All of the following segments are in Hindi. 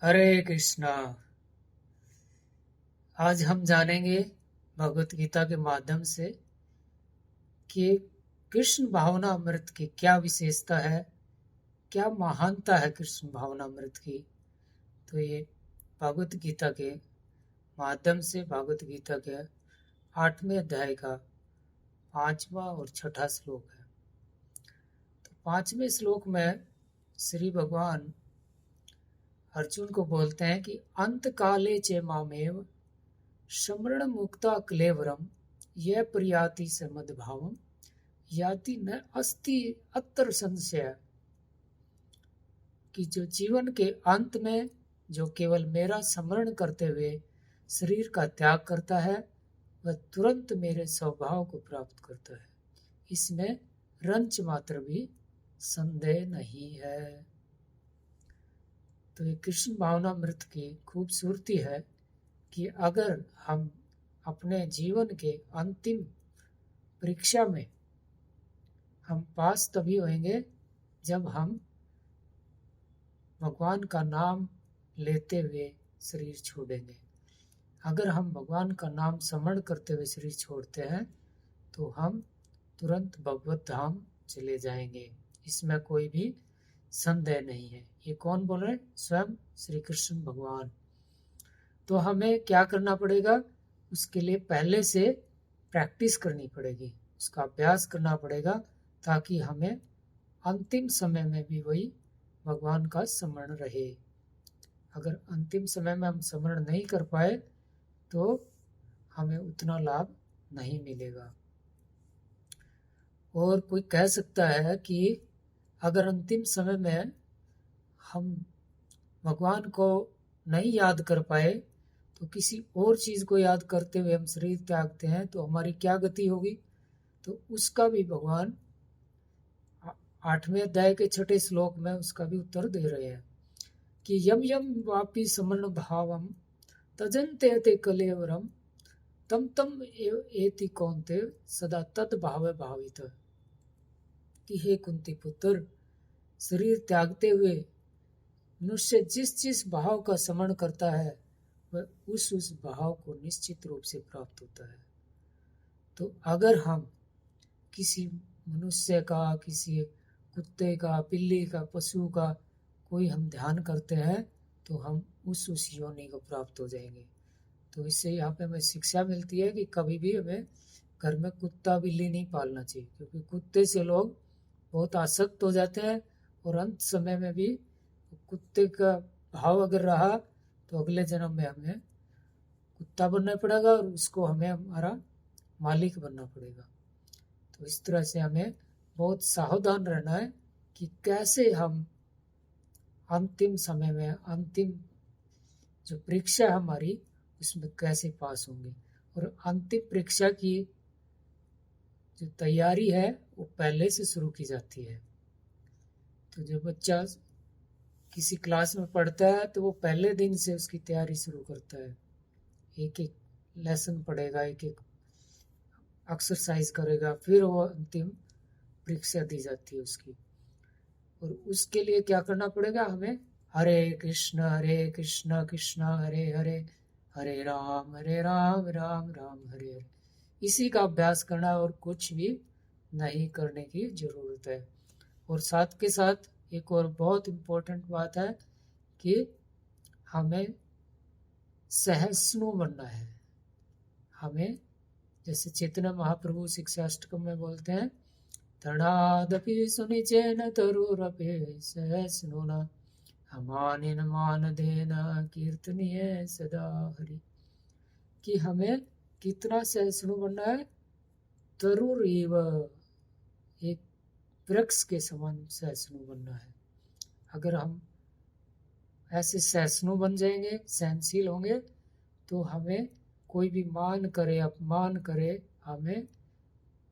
हरे कृष्णा। आज हम जानेंगे भगवत गीता के माध्यम से कि कृष्ण भावना अमृत की क्या विशेषता है, क्या महानता है कृष्ण भावना अमृत की। तो ये भगवत गीता के माध्यम से भगवत गीता के 8वें अध्याय का 5वां और 6ठा श्लोक है। तो 5वें श्लोक में श्री भगवान अर्जुन को बोलते हैं कि अंत काले च मामेव स्मरण मुक्ता क्लेवरम यह प्रयाति समद्भावम याति न अस्ति अत्र संशय। कि जो जीवन के अंत में जो केवल मेरा स्मरण करते हुए शरीर का त्याग करता है वह तुरंत मेरे स्वभाव को प्राप्त करता है, इसमें रंच मात्र भी संदेह नहीं है। तो ये कृष्ण भावनामृत की खूबसूरती है कि अगर हम अपने जीवन के अंतिम परीक्षा में हम पास तभी होंगे जब हम भगवान का नाम लेते हुए शरीर छोड़ेंगे। अगर हम भगवान का नाम स्मरण करते हुए शरीर छोड़ते हैं तो हम तुरंत भगवत धाम चले जाएंगे, इसमें कोई भी संदेह नहीं है। ये कौन बोल रहे हैं? स्वयं श्री कृष्ण भगवान। तो हमें क्या करना पड़ेगा? उसके लिए पहले से प्रैक्टिस करनी पड़ेगी, उसका अभ्यास करना पड़ेगा ताकि हमें अंतिम समय में भी वही भगवान का स्मरण रहे। अगर अंतिम समय में हम स्मरण नहीं कर पाए तो हमें उतना लाभ नहीं मिलेगा। और कोई कह सकता है कि अगर अंतिम समय में हम भगवान को नहीं याद कर पाए तो किसी और चीज़ को याद करते हुए हम शरीर त्यागते हैं तो हमारी क्या गति होगी? तो उसका भी भगवान 8वें अध्याय के 6ठे श्लोक में उसका भी उत्तर दे रहे हैं कि यम यम वापि समन भावम तजन्ते ते कलेवरम तम तम एति कौन्ते सदा तद भाव भावित। कि हे कुंती पुत्र, शरीर त्यागते हुए मनुष्य जिस जिस भाव का स्मरण करता है वह उस भाव को निश्चित रूप से प्राप्त होता है। तो अगर हम किसी मनुष्य का, किसी कुत्ते का, बिल्ली का, पशु का कोई हम ध्यान करते हैं तो हम उस योनि को प्राप्त हो जाएंगे। तो इससे यहाँ पे हमें शिक्षा मिलती है कि कभी भी हमें घर में कुत्ता बिल्ली नहीं पालना चाहिए, क्योंकि कुत्ते से लोग बहुत आसक्त हो जाते हैं और अंत समय में भी कुत्ते का भाव अगर रहा तो अगले जन्म में हमें कुत्ता बनना पड़ेगा और उसको हमें हमारा मालिक बनना पड़ेगा। तो इस तरह से हमें बहुत सावधान रहना है कि कैसे हम अंतिम समय में अंतिम जो परीक्षा है हमारी उसमें कैसे पास होंगे। और अंतिम परीक्षा की जो तैयारी है वो पहले से शुरू की जाती है। तो जो बच्चा किसी क्लास में पढ़ता है तो वो पहले दिन से उसकी तैयारी शुरू करता है, एक एक लेसन पढ़ेगा, एक एक एक्सरसाइज करेगा, फिर वो अंतिम परीक्षा दी जाती है उसकी। और उसके लिए क्या करना पड़ेगा हमें? हरे कृष्ण कृष्ण हरे हरे, हरे राम राम राम हरे हरे, इसी का अभ्यास करना है और कुछ भी नहीं करने की जरूरत है। और साथ के साथ एक और बहुत इम्पोर्टेंट बात है कि हमें सहिष्णु बनना है। हमें जैसे चैतन्य महाप्रभु शिक्षाष्टकम में बोलते हैं, तणादपि सुनिचेन तरुरपि सहिष्णुना अमानेन मानदेन कीर्तनीय सदा हरि। कि हमें कितना सहिष्णु बनना है? तरुर एव, एक वृक्ष के समान सहिष्णु बनना है। अगर हम ऐसे सहिष्णु बन जाएंगे, सहनशील होंगे, तो हमें कोई भी मान करे अपमान करे हमें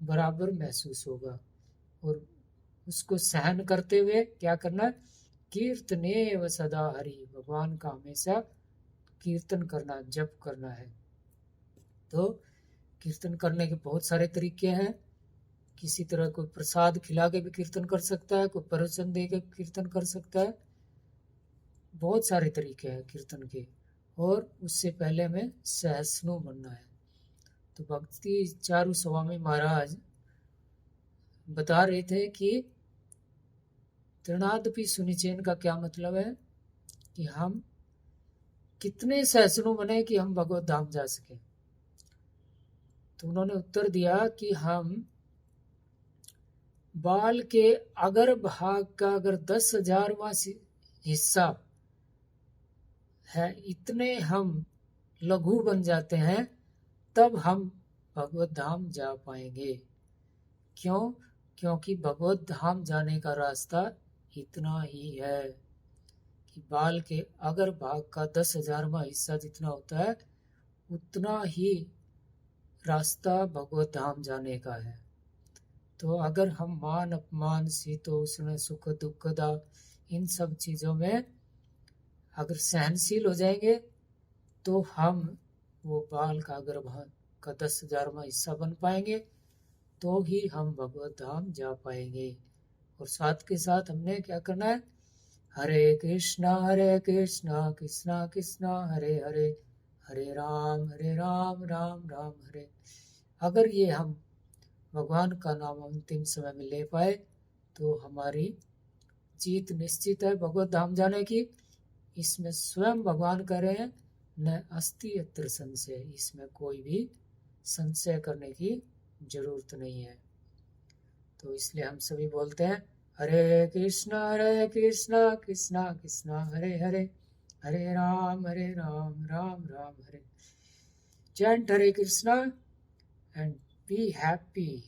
बराबर महसूस होगा। और उसको सहन करते हुए क्या करना? कीर्तने व सदा हरि, भगवान का हमेशा कीर्तन करना, जप करना है। तो कीर्तन करने के बहुत सारे तरीके हैं। किसी तरह कोई प्रसाद खिला के भी कीर्तन कर सकता है, कोई प्रवचन दे के कीर्तन कर सकता है, बहुत सारे तरीके हैं कीर्तन के, और उससे पहले में सहस्नु बनना है। तो भक्ति चारू स्वामी महाराज बता रहे थे कि तृणादपि सुनिचेन का क्या मतलब है, कि हम कितने सहस्नु बने कि हम भगवत धाम जा सके। तो उन्होंने उत्तर दिया कि हम बाल के अगर भाग का अगर 10,000वां हिस्सा है, इतने हम लघु बन जाते हैं, तब हम भगवत धाम जा पाएंगे। क्यों? क्योंकि भगवत धाम जाने का रास्ता इतना ही है कि बाल के अगर भाग का 10,000वां हिस्सा जितना होता है, उतना ही रास्ता भगवत धाम जाने का है। तो अगर हम मान अपमान शीतोष्ण सुख दुखदा इन सब चीज़ों में अगर सहनशील हो जाएंगे, तो हम वो बाल का अगर भाग का 10,000वां हिस्सा बन पाएंगे, तो ही हम भगवत धाम जा पाएंगे। और साथ के साथ हमने क्या करना है, हरे कृष्णा कृष्णा कृष्णा हरे हरे, हरे राम राम राम हरे। अगर ये हम भगवान का नाम अंतिम समय में ले पाए, तो हमारी जीत निश्चित है भगवत धाम जाने की। इसमें स्वयं भगवान कह रहे हैं, न अस्ति अत्र संशय, इसमें कोई भी संशय करने की जरूरत नहीं है। तो इसलिए हम सभी बोलते हैं, Hare Krishna Krishna Krishna Hare Hare, Hare Ram Ram Ram Hare. Chant Hare Krishna and be happy.